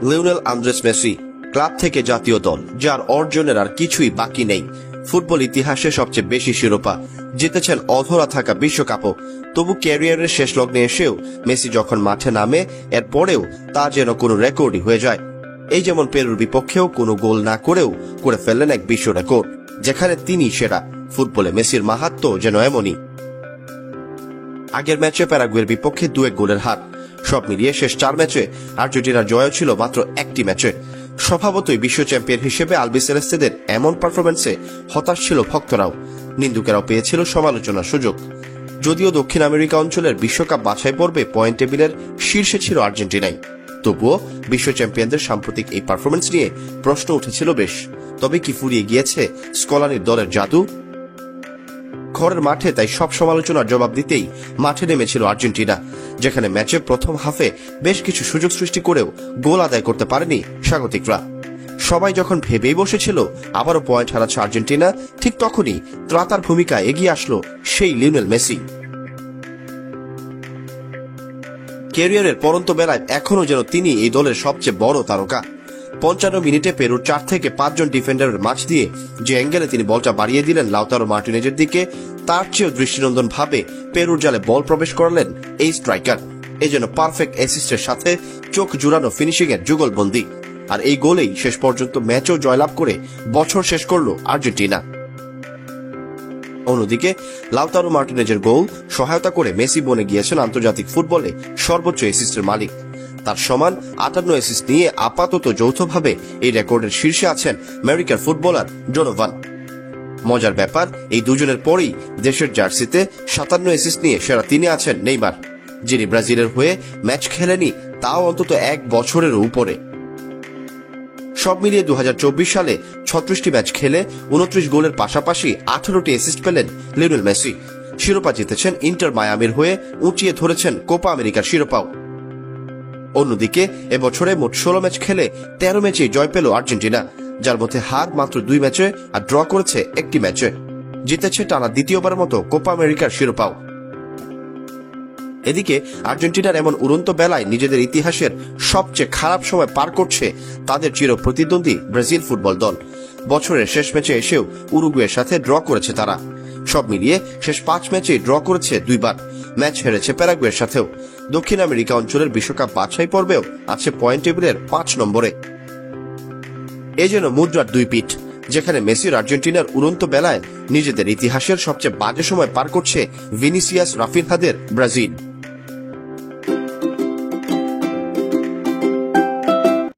Lionel Andres Messi, club থেকে জাতীয় দল, যার অর্জনের আর কিছুই বাকি নেই। ফুটবল ইতিহাসে সবচেয়ে বেশি শিরোপা জিতেছেন, অধরা থাকা বিশ্বকাপও। তবু ক্যারিয়ারের শেষ লগ্নে এসেও মেসি যখন মাঠে নামে, এরপরেও তা যেন কোনো রেকর্ডই হয়ে যায়। এই যেমন পেরুর বিপক্ষেও কোনো গোল না করেও করে ফেললেন এক বিশ্ব রেকর্ড, যেখানে তিনি সেরা। ফুটবলে মেসির মাহাত্ম্য যেন এমনই। আগের ম্যাচে প্যারাগুয়ের বিপক্ষে 2-1 গোলের হার। সব মিলিয়ে শেষ 4 ম্যাচে আর্জেন্টিনার জয় ছিল মাত্র একটি ম্যাচে। স্বভাবতই বিশ্ব চ্যাম্পিয়ন হিসেবে আলবিসেলেস্তেদের এমন পারফরম্যান্সে হতাশ ছিল ভক্তরাও, নিন্দুকেরাও পেয়েছিল সমালোচনার সুযোগ। যদিও দক্ষিণ আমেরিকা অঞ্চলের বিশ্বকাপ বাছাই পর্বে পয়েন্ট টেবিলের শীর্ষে ছিল আর্জেন্টিনাই, তবুও বিশ্ব চ্যাম্পিয়নদের সাম্প্রতিক এই পারফরম্যান্স নিয়ে প্রশ্ন উঠেছিল বেশ। তবে কি ফুরিয়ে গিয়েছে স্কলানির দলের জাদু? ঘরের মাঠে তাই সব সমালোচনার জবাব দিতেই মাঠে নেমেছিল আর্জেন্টিনা, যেখানে ম্যাচে প্রথম হাফে বেশ কিছু সুযোগ সৃষ্টি করেও গোল আদায় করতে পারেনি স্বাগতিকরা। সবাই যখন ভেবেই বসেছিল আবারও পয়েন্ট হারাচ্ছে আর্জেন্টিনা, ঠিক তখনই ত্রাতার ভূমিকায় এগিয়ে আসলো সেই লিওনেল মেসি। ক্যারিয়ারের পরন্ত বেলায় এখনো যেন তিনি এই দলের সবচেয়ে বড় তারকা। 55 মিনিটে পেরুর 4 থেকে 5 জন ডিফেন্ডারের মাঝ দিয়ে যে অ্যাঙ্গেলে তিনি বলটা বাড়িয়ে দিলেন লাউতারো মার্টিনেজের দিকে, তার চেয়েও দৃষ্টিনন্দন ভাবে পেরুর জালে বল প্রবেশ করালেন এই স্ট্রাইকার। এই জন্য পারফেক্ট অ্যাসিস্টের সাথে চোখ জুড়ানো ফিনিশিং এর যুগলবন্দি। আর এই গোলেই শেষ পর্যন্ত ম্যাচও জয়লাভ করে বছর শেষ করল আর্জেন্টিনা। অন্যদিকে লাউতারো মার্টিনেজের গোল সহায়তা করে মেসি বনে গিয়েছেন আন্তর্জাতিক ফুটবলে সর্বোচ্চ অ্যাসিস্টের মালিক। তার সমান 58 অ্যাসিস্ট নিয়ে আপাতত যৌথভাবে এই রেকর্ডের শীর্ষে আছেন আমেরিকার ফুটবলার ডোনোভান। মজার ব্যাপার, এই দুজনের পরেই দেশের জার্সিতে 57 অ্যাসিস্ট নিয়ে সেরা 3-এ আছেন নেইমার, যিনি ব্রাজিলের হয়ে ম্যাচ খেলেনি তাও অন্তত 1 বছরের উপরে। সব মিলিয়ে 2024 সালে 36টি ম্যাচ খেলে 29 গোলের পাশাপাশি 18টি অ্যাসিস্ট পেলেন লিওনেল মেসি। শিরোপা জিতেছেন ইন্টার মায়ামির হয়ে, উঁচিয়ে ধরেছেন কোপা আমেরিকার শিরোপাও। অন্যদিকে এবছরে মোট 16 ম্যাচ খেলে 13 ম্যাচে জয় পেল আর্জেন্টিনা, যার মধ্যে হার মাত্র 2 ম্যাচে আর ড্র করেছে 1টি ম্যাচে। জিতেছে টানা দ্বিতীয়বারের মতো কোপা আমেরিকার শিরোপাও। এদিকে আর্জেন্টিনার এমন উড়ন্ত বেলায় নিজেদের ইতিহাসের সবচেয়ে খারাপ সময় পার করছে তাদের চির প্রতিদ্বন্দ্বী ব্রাজিল ফুটবল দল। বছরের শেষ ম্যাচে এসেও উরুগুয়ের সাথে ড্র করেছে তারা। সব মিলিয়ে শেষ 5 ম্যাচে ড্র করেছে 2 বার, ম্যাচ হেরেছে প্যারাগুয়ের সাথেও। দক্ষিণ আমেরিকা অঞ্চলের বিশ্বকাপ বাছাই পর্বেও আছে পয়েন্ট টেবিলের 5 নম্বরে। এ যেন মুদ্রার 2 পিঠ, যেখানে মেসির আর্জেন্টিনার উড়ন্ত বেলায় নিজেদের ইতিহাসের সবচেয়ে বাজে সময় পার করছে ভিনিসিয়াস রাফিনহাদের ব্রাজিল।